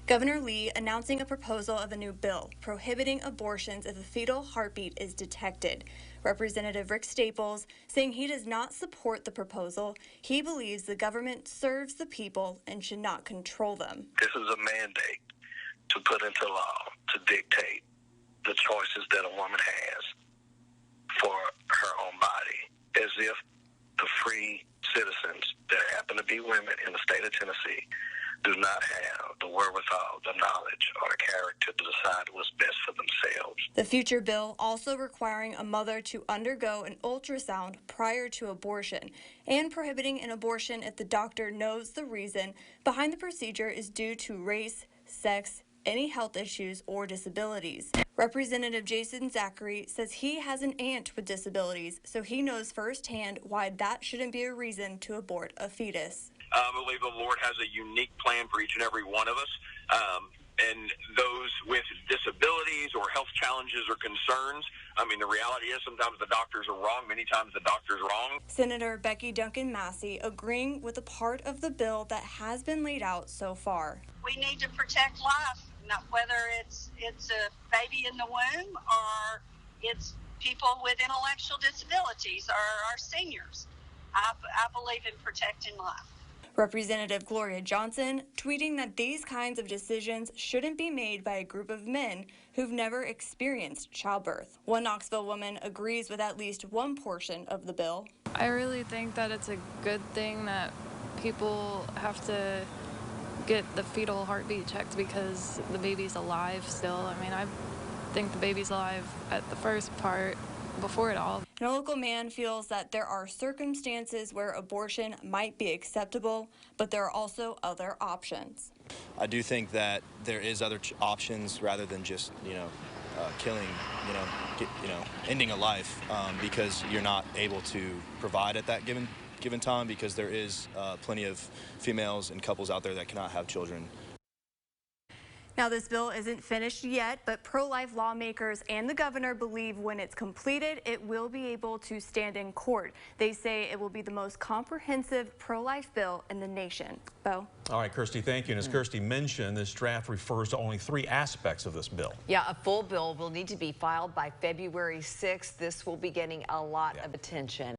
Governor Lee announcing a proposal of a new bill prohibiting abortions if a fetal heartbeat is detected. Representative Rick Staples saying he does not support the proposal. He believes the government serves the people and should not control them. This is a mandate to put into law to dictate the choices that a woman has for her own body, as if the free citizens that happen to be women in the state of Tennessee do not have the wherewithal, the knowledge, or the character to decide what's best for themselves. The future bill also requiring a mother to undergo an ultrasound prior to abortion and prohibiting an abortion if the doctor knows the reason behind the procedure is due to race, sex, any health issues, or disabilities. Representative Jason Zachary says he has an aunt with disabilities, so he knows firsthand why that shouldn't be a reason to abort a fetus. I believe the Lord has a unique plan for each and every one of us, and those with disabilities or health challenges or concerns. I mean, the reality is sometimes the doctors are wrong, many times the doctor's wrong. Senator Becky Duncan Massey agreeing with a part of the bill that has been laid out so far. We need to protect life, not whether it's a baby in the womb or it's people with intellectual disabilities or our seniors. I believe in protecting life. Representative Gloria Johnson tweeting that these kinds of decisions shouldn't be made by a group of men who've never experienced childbirth. One Knoxville woman agrees with at least one portion of the bill. I really think that it's a good thing that people have to get the fetal heartbeat checked because the baby's alive still. I mean, I think the baby's alive at the first part before it all. And a local man feels that there are circumstances where abortion might be acceptable, but there are also other options. I do think that there is other options rather than just, killing, ending a life because you're not able to provide at that given time, because there is plenty of females and couples out there that cannot have children. Now, this bill isn't finished yet, but pro-life lawmakers and the governor believe when it's completed, it will be able to stand in court. They say it will be the most comprehensive pro-life bill in the nation. Bo? All right, Kirsty, thank you. And as Kirsty mentioned, this draft refers to only 3 aspects of this bill. Yeah, a full bill will need to be filed by February 6th. This will be getting a lot of attention.